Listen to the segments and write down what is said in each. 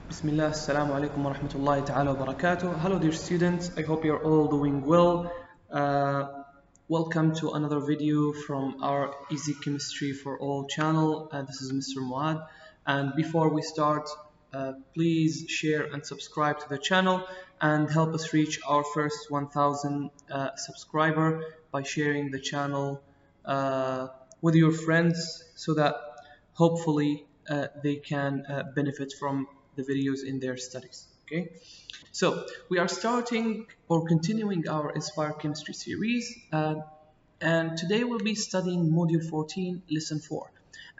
Bismillah, assalamu alaikum wa rahmatullahi ta'ala wa barakatuh. Hello dear students, I hope you're all doing well. Welcome to another video from our Easy Chemistry for All channel. This is Mr. Muad. And before we start, please share and subscribe to the channel and help us reach our first 1000 subscriber by sharing the channel with your friends so that hopefully they can benefit from the videos in their studies. Okay, so we are starting or continuing our Inspire Chemistry series, and today we'll be studying Module 14, Lesson 4,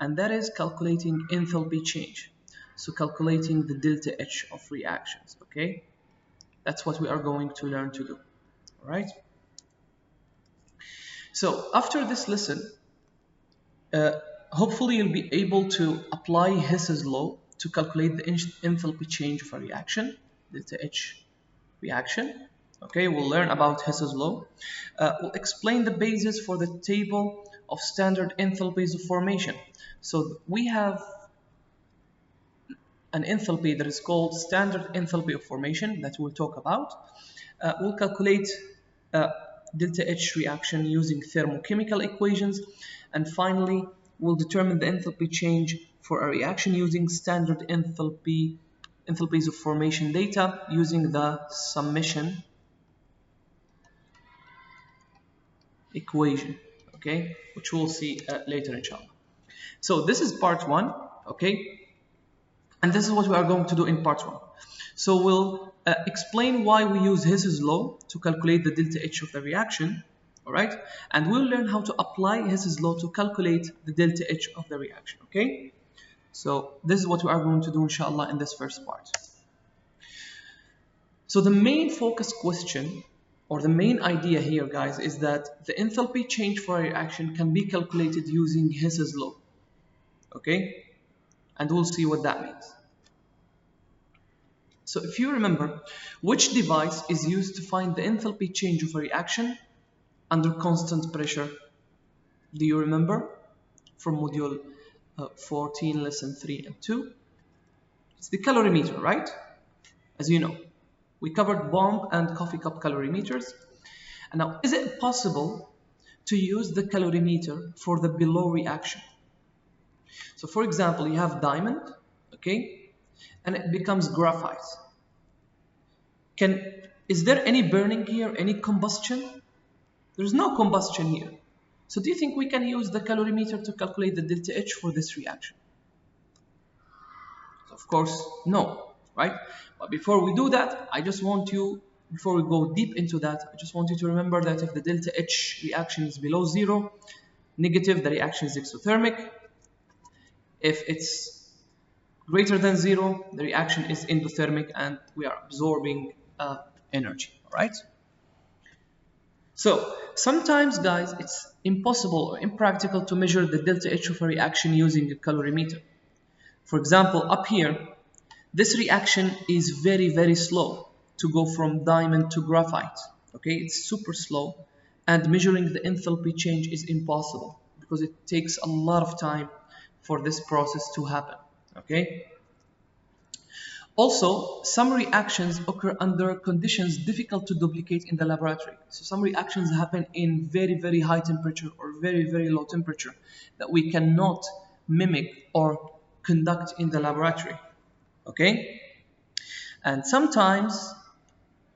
and that is calculating enthalpy change. So calculating the delta H of reactions. Okay, that's what we are going to learn to do. All right. So after this lesson, hopefully you'll be able to apply Hess's law to calculate the enthalpy change of a reaction, delta H reaction. Okay, we'll learn about Hess's law. We'll explain the basis for the table of standard enthalpies of formation. So we have an enthalpy that is called standard enthalpy of formation that we'll talk about. We'll calculate delta H reaction using thermochemical equations, and finally we'll determine the enthalpy change for a reaction using standard enthalpies of formation data using the summation equation, okay, which we'll see later inshallah. So this is part 1, okay, and this is what we are going to do in part 1. So we'll explain why we use Hess's law to calculate the delta H of the reaction, all right, and we'll learn how to apply Hess's law to calculate the delta H of the reaction, okay. So this is what we are going to do inshallah in this first part. So the main focus question or the main idea here, guys, is that the enthalpy change for a reaction can be calculated using Hess's law, okay, and we'll see what that means. So if you remember, which device is used to find the enthalpy change of a reaction under constant pressure? Do you remember from module 14, lesson 3 and 2? It's the calorimeter, right? As you know, we covered bomb and coffee cup calorimeters. And now, is it possible to use the calorimeter for the below reaction? So for example, you have diamond, okay, and it becomes graphite. Is there any burning here, any combustion? There's no combustion here. So do you think we can use the calorimeter to calculate the delta H for this reaction? Of course, no, right? But before we do that, before we go deep into that, I just want you to remember that if the delta H reaction is below 0, negative, the reaction is exothermic. If it's greater than 0, the reaction is endothermic and we are absorbing energy, all right? So sometimes, guys, it's impossible or impractical to measure the delta H of a reaction using a calorimeter. For example, up here, this reaction is very, very slow to go from diamond to graphite, okay? It's super slow, and measuring the enthalpy change is impossible because it takes a lot of time for this process to happen, okay? Also, some reactions occur under conditions difficult to duplicate in the laboratory. So some reactions happen in very, very high temperature or very, very low temperature that we cannot mimic or conduct in the laboratory, okay? And sometimes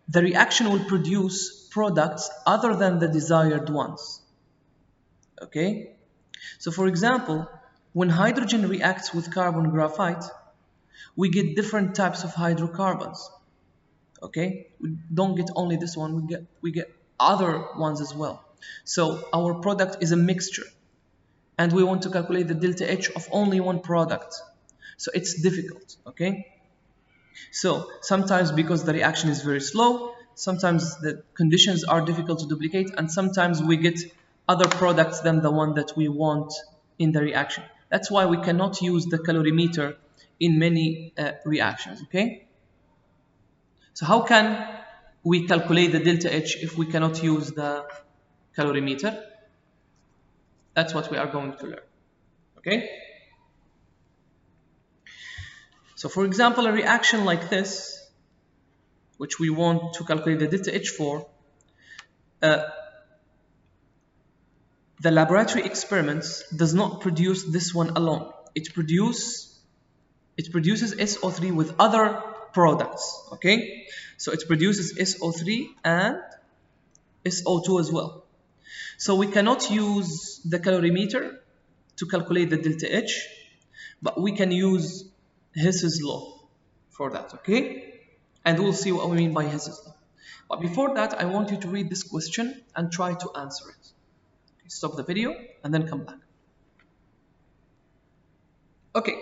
the reaction will produce products other than the desired ones, okay? So for example, when hydrogen reacts with carbon graphite, we get different types of hydrocarbons, okay? We don't get only this one, we get other ones as well. So our product is a mixture, and we want to calculate the delta H of only one product. So it's difficult, okay? So sometimes because the reaction is very slow, sometimes the conditions are difficult to duplicate, and sometimes we get other products than the one that we want in the reaction. That's why we cannot use the calorimeter in many reactions, okay? So how can we calculate the delta H if we cannot use the calorimeter? That's what we are going to learn, okay? So for example, a reaction like this, which we want to calculate the delta H for, the laboratory experiments does not produce this one alone. It produces SO3 with other products, okay? So it produces SO3 and SO2 as well. So we cannot use the calorimeter to calculate the delta H, but we can use Hess's law for that, okay? And we'll see what we mean by Hess's law. But before that, I want you to read this question and try to answer it. Okay, stop the video and then come back. Okay,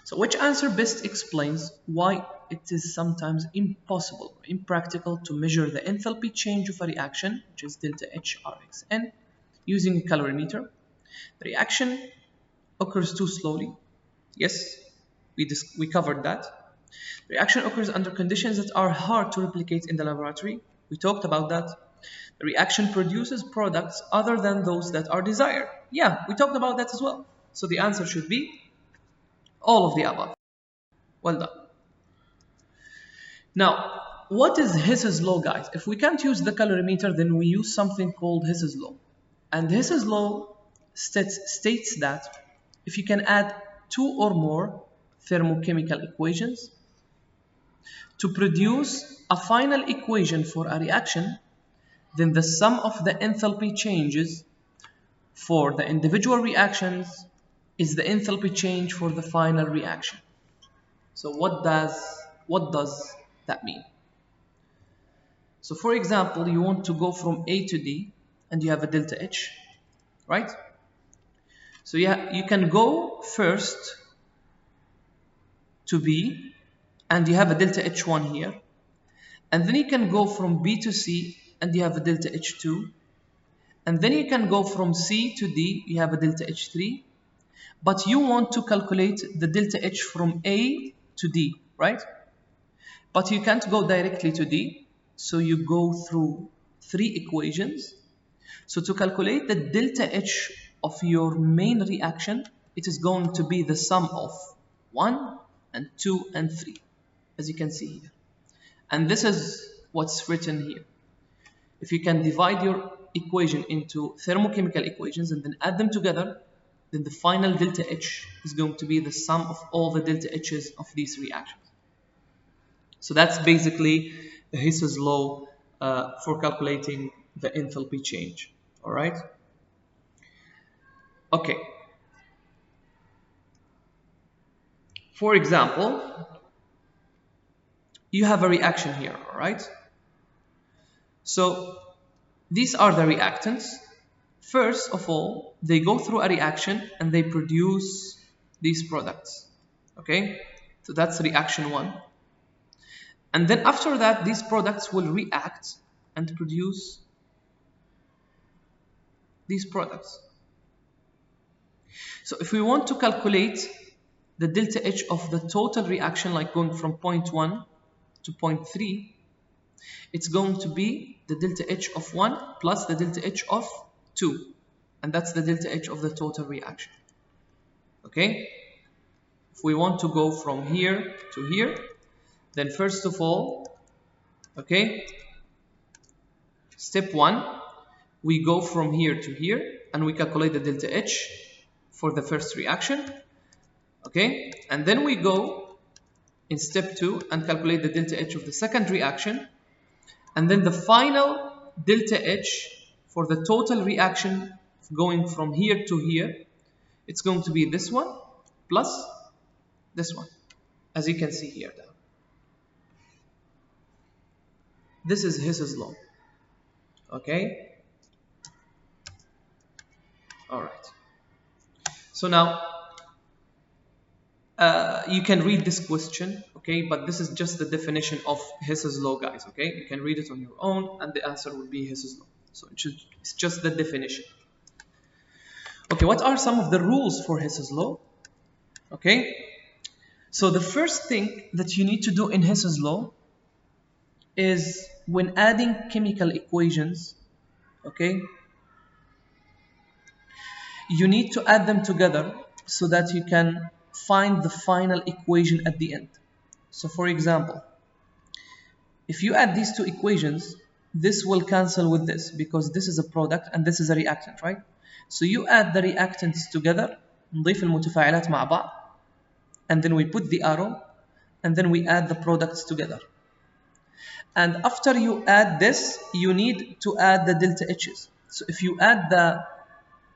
so which answer best explains why it is sometimes impossible or impractical to measure the enthalpy change of a reaction, which is delta HRXN, using a calorimeter? The reaction occurs too slowly. Yes, we covered that. The reaction occurs under conditions that are hard to replicate in the laboratory. We talked about that. The reaction produces products other than those that are desired. Yeah, we talked about that as well. So the answer should be all of the above. Well done. Now, what is Hess's law, guys? If we can't use the calorimeter, then we use something called Hess's law. And Hess's law states that if you can add two or more thermochemical equations to produce a final equation for a reaction, then the sum of the enthalpy changes for the individual reactions is the enthalpy change for the final reaction. So what does that mean? So for example, you want to go from A to D and you have a delta H, right? So yeah, you can go first to B and you have a delta H1 here, and then you can go from B to C and you have a delta H2, and then you can go from C to D, you have a delta H3, but you want to calculate the delta H from A to D, right? But you can't go directly to D, so you go through three equations. So to calculate the delta H of your main reaction, it is going to be the sum of 1 and 2 and 3, as you can see here. And this is what's written here. If you can divide your equation into thermochemical equations and then add them together, then the final delta H is going to be the sum of all the delta H's of these reactions. So that's basically the Hess's law for calculating the enthalpy change. All right? Okay. For example, you have a reaction here, all right? So these are the reactants. First of all, they go through a reaction and they produce these products, okay? So that's reaction 1. And then after that, these products will react and produce these products. So if we want to calculate the delta H of the total reaction, like going from point 1 to point 3, it's going to be the delta H of 1 plus the delta H of 2. And that's the delta H of the total reaction. Okay? If we want to go from here to here, then first of all, okay, step 1, we go from here to here and we calculate the delta H for the first reaction. Okay? And then we go in step 2 and calculate the delta H of the second reaction. And then the final delta H for the total reaction going from here to here, it's going to be this one plus this one, as you can see here now. This is Hess's law. Okay? Alright. So now, you can read this question, okay? But this is just the definition of Hess's law, guys, okay? You can read it on your own and the answer will be Hess's law. So it's just the definition. Okay, what are some of the rules for Hess's law? Okay, so the first thing that you need to do in Hess's law is when adding chemical equations, okay, you need to add them together so that you can find the final equation at the end. So for example, if you add these two equations, this will cancel with this because this is a product and this is a reactant, right? So you add the reactants together, نضيف المتفاعلات مع بعض, and then we put the arrow, and then we add the products together. And after you add this, you need to add the delta H's. So if you add the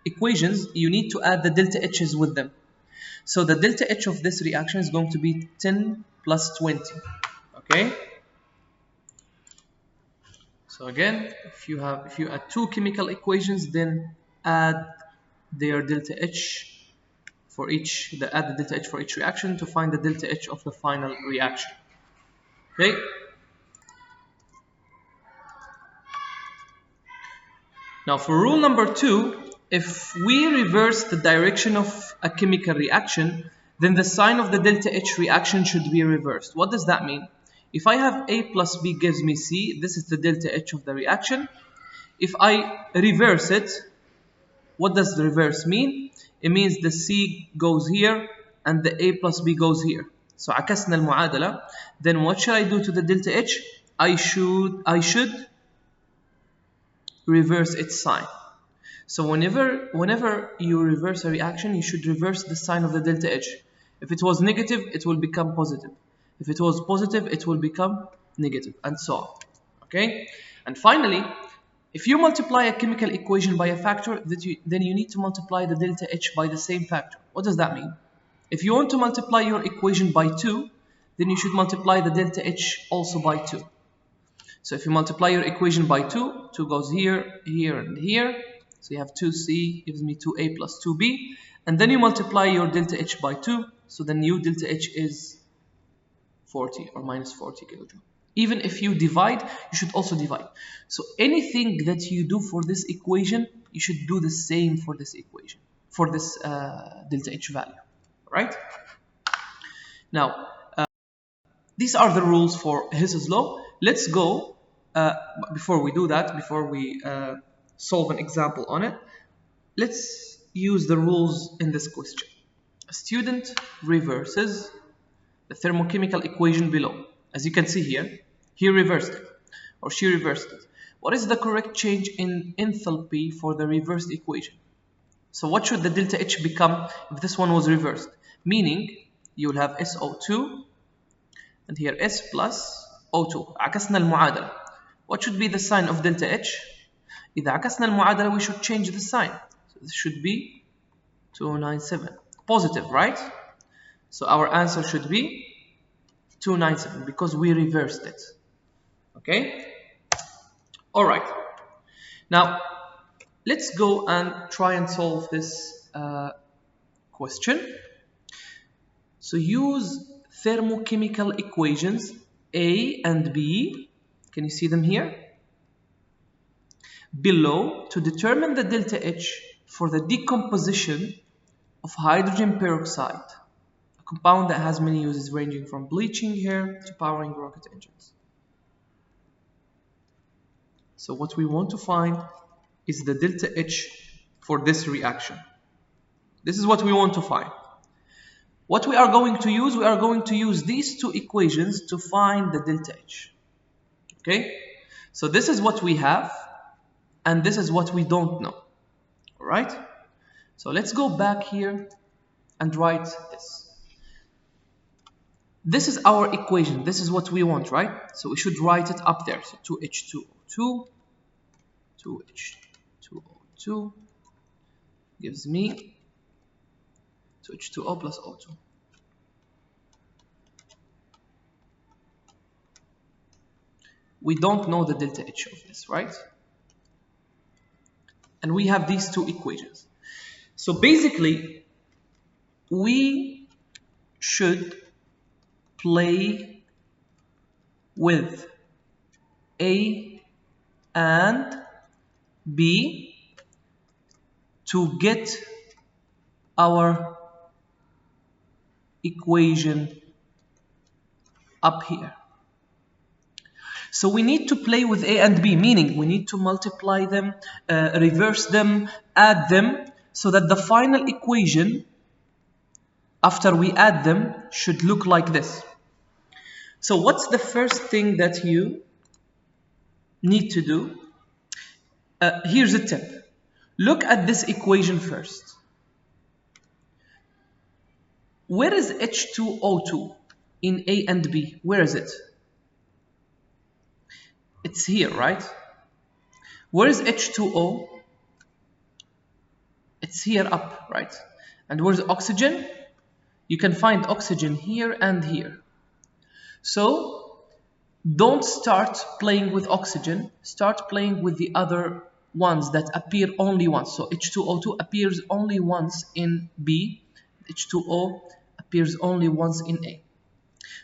equations, you need to add the delta H's with them. So the delta H of this reaction is going to be 10 plus 20. Okay? So again, if you add two chemical equations, then add their delta H for each, add the delta H for each reaction to find the delta H of the final reaction. Okay? Now for rule number 2, if we reverse the direction of a chemical reaction, then the sign of the delta H reaction should be reversed. What does that mean? If I have A plus B gives me C, this is the delta H of the reaction. If I reverse it, what does the reverse mean? It means the C goes here and the A plus B goes here. So عكسنا المعادلة. Then what should I do to the delta H? I should reverse its sign. So whenever you reverse a reaction, you should reverse the sign of the delta H. If it was negative, it will become positive. If it was positive, it will become negative, and so on. Okay? And finally, if you multiply a chemical equation by a factor, then you need to multiply the delta H by the same factor. What does that mean? If you want to multiply your equation by 2, then you should multiply the delta H also by 2. So if you multiply your equation by 2, 2 goes here, here, and here. So you have 2C gives me 2A plus 2B. And then you multiply your delta H by 2. So the new delta H is 40 or minus 40 kilojoule. Even if you divide, you should also divide. So anything that you do for this equation, you should do the same for this equation, for this delta H value, right? Now, these are the rules for Hess's law. Let's go, before we do that, before we solve an example on it, let's use the rules in this question. A student reverses the thermochemical equation below. As you can see here, he reversed it, or she reversed it. What is the correct change in enthalpy for the reversed equation? So what should the delta H become if this one was reversed? Meaning, you will have SO2, and here S plus O2. عكسنا المعادلة. What should be the sign of delta H? إذا عكسنا المعادلة, we should change the sign. So this should be 297. Positive, right? So our answer should be 297 because we reversed it. Okay? Alright. Now, let's go and try and solve this question. So use thermochemical equations A and B. Can you see them here? Below to determine the delta H for the decomposition of hydrogen peroxide, a compound that has many uses ranging from bleaching hair to powering rocket engines. So what we want to find is the delta H for this reaction. This is what we want to find. What we are going to use these two equations to find the delta H. Okay? So this is what we have, and this is what we don't know. Alright? So let's go back here and write this. This is our equation. This is what we want, right? So we should write it up there. So 2H2O2, 2H2O2 gives me 2H2O plus O2. We don't know the delta H of this, right? And we have these two equations. So basically, we should play with A and B to get our equation up here. So we need to play with A and B, meaning we need to multiply them, reverse them, add them, so that the final equation after we add them should look like this. So what's the first thing that you need to do? Here's a tip. Look at this equation first. Where is H2O2 in A and B? Where is it? It's here, right? Where is H2O? It's here up, right? And where's oxygen? You can find oxygen here and here. So don't start playing with oxygen. Start playing with the other ones that appear only once. So H2O2 appears only once in B. H2O appears only once in A.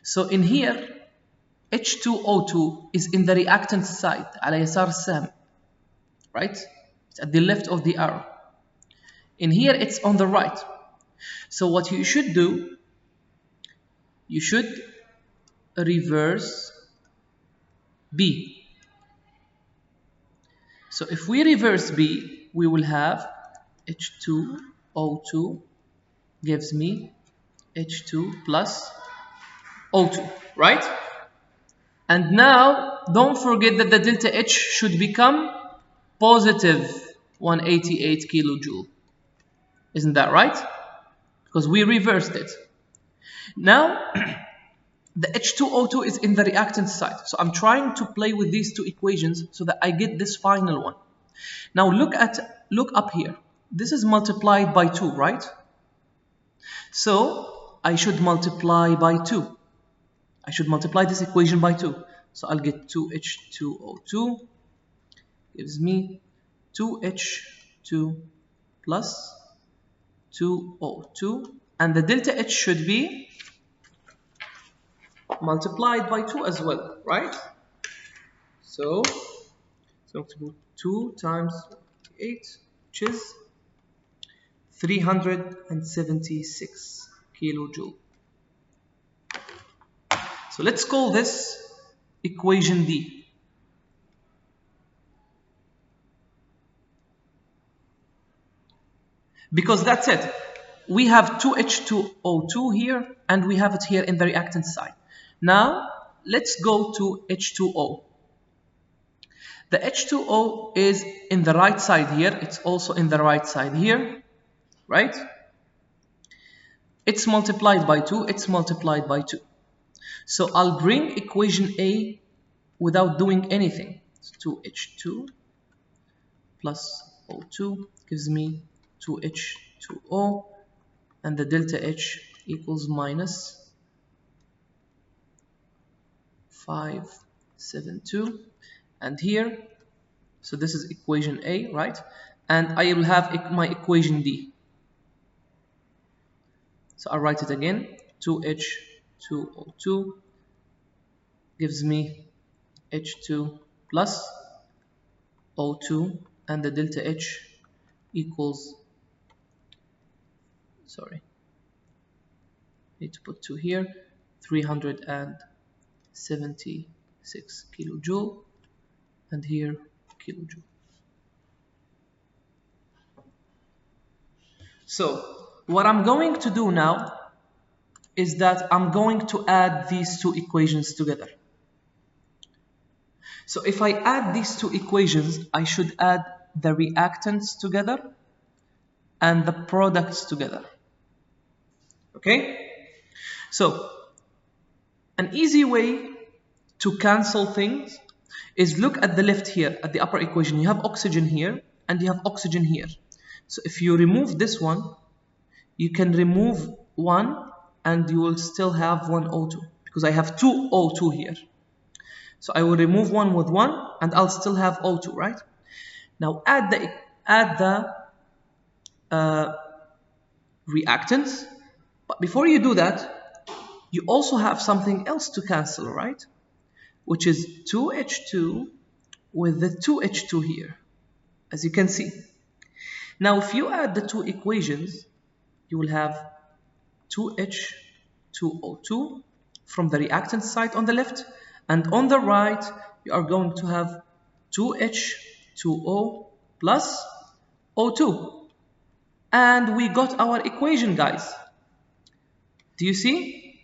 So in here, H2O2 is in the reactant side, على يسار السهم, right? It's at the left of the arrow. In here, it's on the right. So what you should do, you should reverse B. So if we reverse B, we will have H2O2 gives me H2 plus O2, right? And now, don't forget that the delta H should become positive 188 kilojoule. Isn't that right? Because we reversed it. Now, the H2O2 is in the reactant side. So I'm trying to play with these two equations so that I get this final one. Now look up here. This is multiplied by 2, right? So I should multiply by 2. I should multiply this equation by 2. So I'll get 2H2O2 gives me 2H2 plus 2O2. And the delta H should be multiplied by 2 as well, right? So 2 times 8, which is 376 kilojoule. So let's call this equation D. Because that's it. We have 2H2O2 here, and we have it here in the reactant side. Now, let's go to H2O. The H2O is in the right side here. It's also in the right side here, right? It's multiplied by 2. It's multiplied by 2. So I'll bring equation A without doing anything. So 2H2 plus O2 gives me 2H2O, and the delta H equals minus 572. And here, so this is equation A, right? And I will have my equation D. So I'll write it again. 2H2O2 gives me H2 plus O2, and the delta H equals, sorry, need to put 2 here, 376 kilojoule, and here kilojoule. So what I'm going to do now is that I'm going to add these two equations together. So if I add these two equations, I should add the reactants together and the products together. Okay? So an easy way to cancel things is look at the left here, at the upper equation. You have oxygen here and you have oxygen here. So if you remove this one, you can remove one and you will still have one O2, because I have two O2 here. So I will remove one with one and I'll still have O2, right? Now add the reactants. But before you do that, you also have something else to cancel, right? Which is 2H2 with the 2H2 here, as you can see. Now if you add the two equations, you will have 2H2O2 from the reactant side on the left, and on the right you are going to have 2H2O plus O2. And we got our equation, guys. Do you see?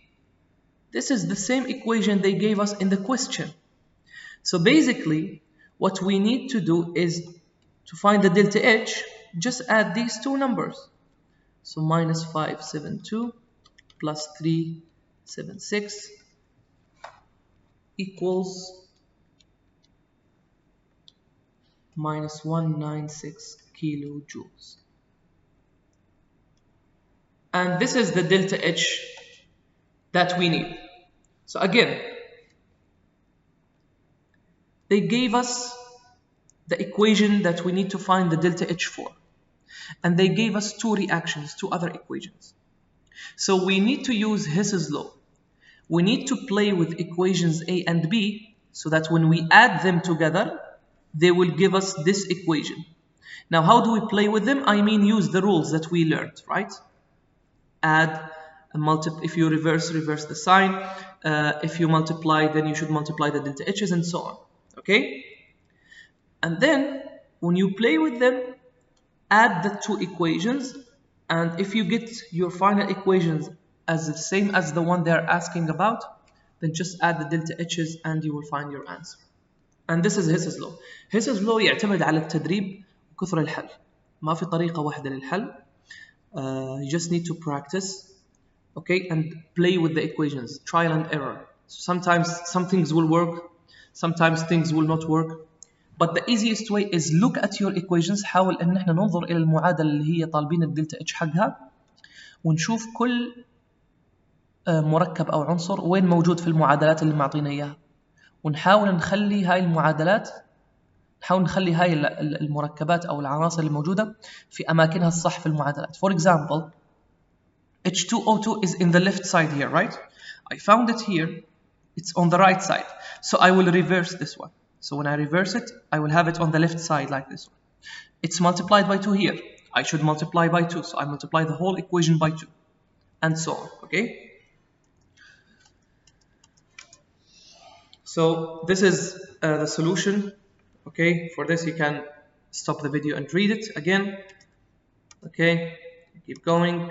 This is the same equation they gave us in the question. So basically, what we need to do is to find the delta H, just add these two numbers. So minus 572 plus 376 equals minus 196 kilojoules. And this is the delta H that we need. So again, they gave us the equation that we need to find the delta H for. And they gave us two reactions, two other equations. So we need to use Hess's law. We need to play with equations A and B so that when we add them together, they will give us this equation. Now, how do we play with them? I mean, use the rules that we learned, right? Add, if you reverse the sign. If you multiply, then you should multiply the delta H's and so on, okay? And then, when you play with them, add the two equations, and if you get your final equations as the same as the one they're asking about, then just add the delta H's and you will find your answer. And this is Hess's law. Hess's law يعتمد على التدريب وكثر الحل. ما في طريقة واحدة للحل. You just need to practice, okay, and play with the equations, trial and error. So sometimes some things will work, sometimes things will not work. But the easiest way is look at your equations. حاول ان احنا ننظر الى المعادله اللي هي طالبين الدلتا اتش حقها ونشوف كل مركب او عنصر وين موجود في المعادلات اللي معطينا اياها ونحاول نخلي هاي المعادلات نخلي هاي المركبات او العناصر اللي موجوده في اماكنها الصح في المعادلات. For example, H2O2 is in the left side here, right? I found it here. It's on the right side. So I will reverse this one. So when I reverse it, I will have it on the left side like this one. It's multiplied by 2 here. I should multiply by 2. So I multiply the whole equation by 2. And so on, okay? So this is the solution, okay? For this you can stop the video and read it again. Okay, keep going.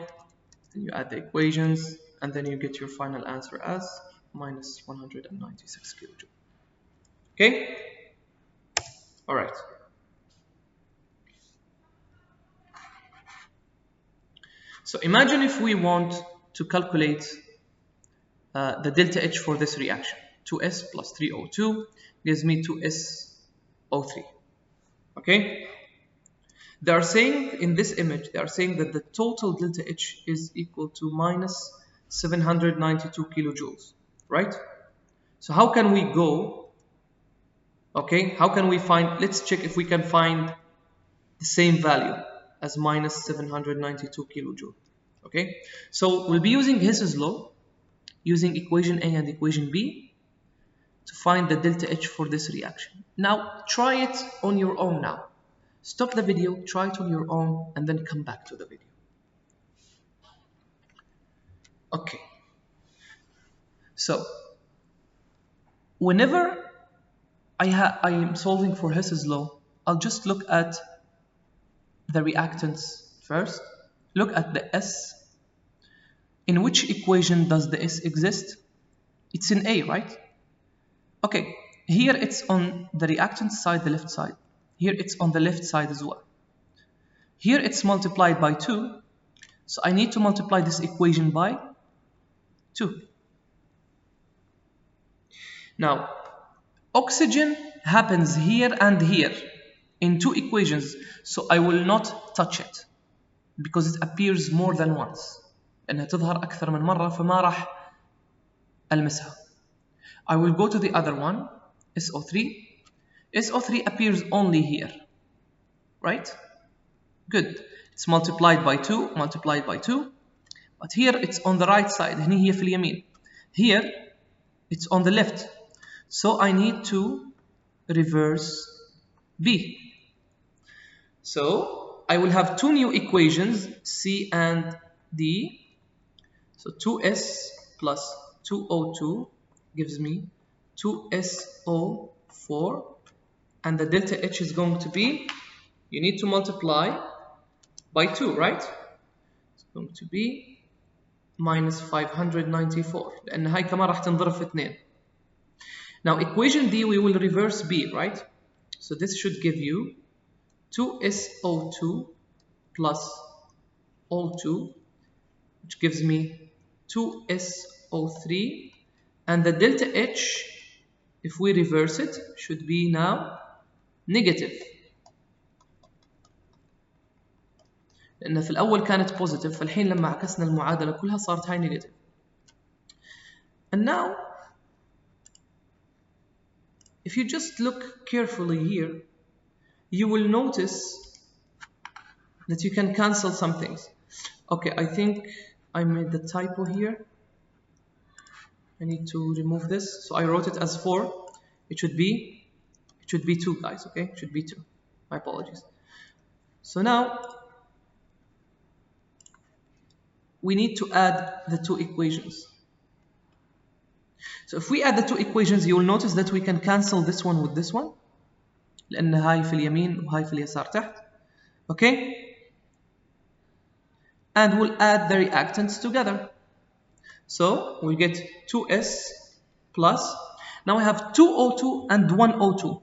Then you add the equations and then you get your final answer as minus 196 kilojoules. Okay? All right. So imagine if we want to calculate the delta H for this reaction. 2S plus 3O2 gives me 2SO3. Okay? They are saying in this image, they are saying that the total delta H is equal to minus 792 kilojoules, right? So how can we go? Okay, how can we find, let's check if we can find the same value as minus 792 kilojoules. Okay, so we'll be using Hess's law, using equation A and equation B to find the delta H for this reaction. Now, try it on your own now. Stop the video, try it on your own, and then come back to the video. Okay, so whenever I am solving for Hess's law, I'll just look at the reactants first. Look at the S. In which equation does the S exist? It's in A, right? Okay, here it's on the reactant side, the left side. Here it's on the left side as well. Here it's multiplied by 2. So I need to multiply this equation by 2. Now, oxygen happens here and here in two equations, so I will not touch it because it appears more than once. لأنها تظهر أكثر من مرة فما راح ألمسها. I will go to the other one, SO3. SO3 appears only here, right? Good. It's multiplied by 2, multiplied by 2. But here it's on the right side. هنا هي في اليمين. Here it's on the left. So I need to reverse B. So I will have two new equations, C and D. So 2S plus 2O2 gives me 2SO4. And the delta H is going to be, you need to multiply by 2, right? It's going to be minus 594 لأن هاي كمان راح تنضرب في 2. Now equation D we will reverse B, right? So this should give you 2SO2 plus O2, which gives me 2SO3, and the delta H, if we reverse it, should be now negative. لأن في الأول كانت positive، فالحين لما عكسنا المعادلة كلها صارت هاي negative. And now, if you just look carefully here, you will notice that you can cancel some things. Okay, I think I made the typo here. I need to remove this. So I wrote it as 4. It should be 2, guys, okay? It should be 2. My apologies. So now we need to add the 2 equations. So if we add the 2 equations, you will notice that we can cancel this one with this one. لأن هاي في اليمين وهاي في اليسار تحت. Okay? And we'll add the reactants together. So we get 2S plus, now we have 2O2 and 1O2.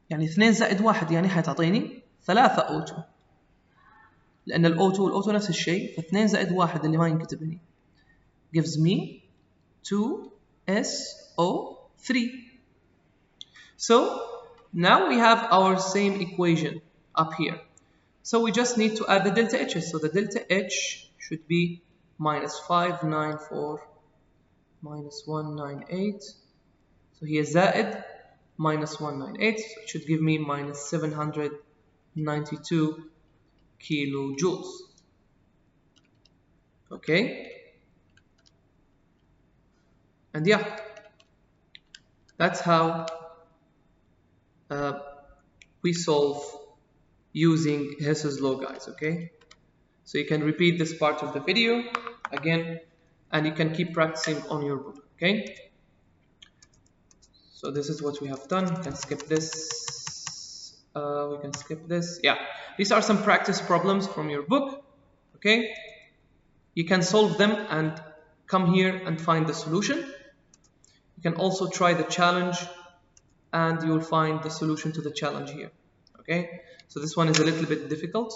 يعني 2 زائد 1 يعني حتعطيني 3 O2. لأن ال O2 وال O2 نفس الشيء، ف2 زائد 1 اللي ما ينكتب هنا gives me 2SO3. So now we have our same equation up here. So we just need to add the delta H's. So the delta H should be minus 594 minus 198. So here زائد minus 198. So it should give me minus 792 kilojoules. Okay? And yeah, that's how we solve using Hess's law, guys. Okay? So you can repeat this part of the video again, and you can keep practicing on your book. Okay? So this is what we have done. We can skip this. We can skip this. Yeah, these are some practice problems from your book. Okay? You can solve them and come here and find the solution. You can also try the challenge and you will find the solution to the challenge here. Okay? So this one is a little bit difficult,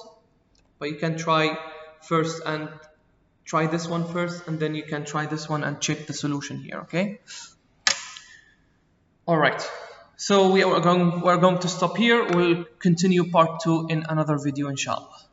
but you can try first and try this one first, and then you can try this one and check the solution here. Okay? All right. So we're going to stop here. We'll continue part 2 in another video, inshallah.